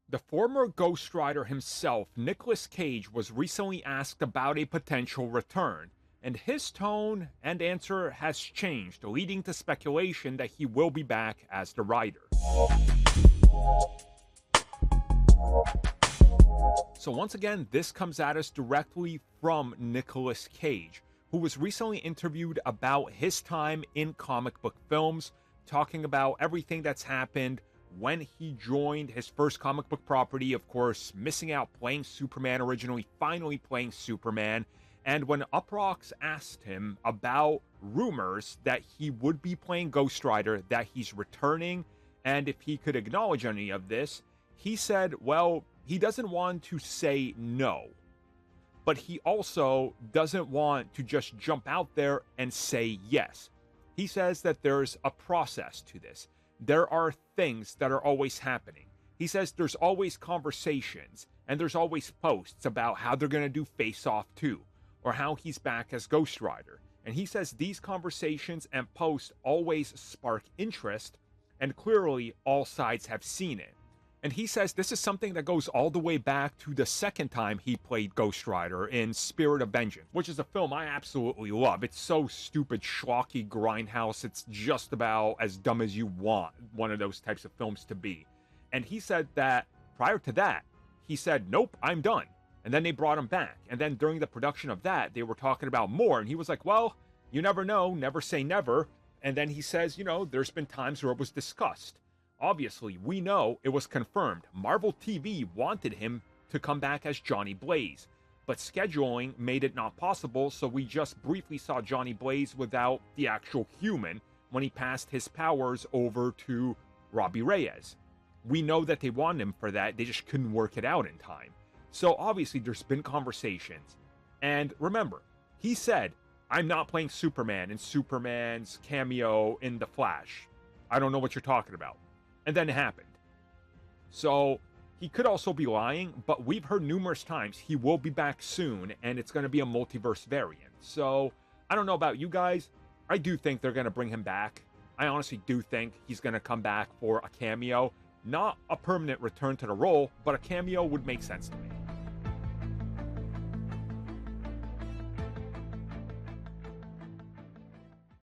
The former Ghost Rider himself, Nicolas Cage, was recently asked about a potential return, and his tone and answer has changed, leading to speculation that he will be back as the Rider. So once again, this comes at us directly from Nicolas Cage, who was recently interviewed about his time in comic book films, talking about everything that's happened when he joined his first comic book property, of course, missing out playing Superman originally, finally playing Superman. And when Uproxx asked him about rumors that he would be playing Ghost Rider, that he's returning, and if he could acknowledge any of this, he said, well, he doesn't want to say no, but he also doesn't want to just jump out there and say yes. He says that there's a process to this. There are things that are always happening. He says there's always conversations and there's always posts about how they're going to do Face Off 2 or how he's back as Ghost Rider. And he says these conversations and posts always spark interest, and clearly all sides have seen it. And he says this is something that goes all the way back to the second time he played Ghost Rider in Spirit of Vengeance, which is a film I absolutely love. It's so stupid, schlocky, grindhouse. It's just about as dumb as you want one of those types of films to be. And he said that prior to that, he said, nope, I'm done. And then they brought him back. And then during the production of that, they were talking about more. And he was like, well, you never know, never say never. And then he says, you know, there's been times where it was discussed. Obviously, we know it was confirmed. Marvel TV wanted him to come back as Johnny Blaze, but scheduling made it not possible, so we just briefly saw Johnny Blaze without the actual human when he passed his powers over to Robbie Reyes. We know that they wanted him for that, they just couldn't work it out in time. So obviously there's been conversations. And remember, he said, I'm not playing Superman in Superman's cameo in The Flash. I don't know what you're talking about. And then it happened. So he could also be lying, but we've heard numerous times he will be back soon, and it's going to be a multiverse variant. So I don't know about you guys. I do think they're going to bring him back. I honestly do think he's going to come back for a cameo. Not a permanent return to the role, but a cameo would make sense to me.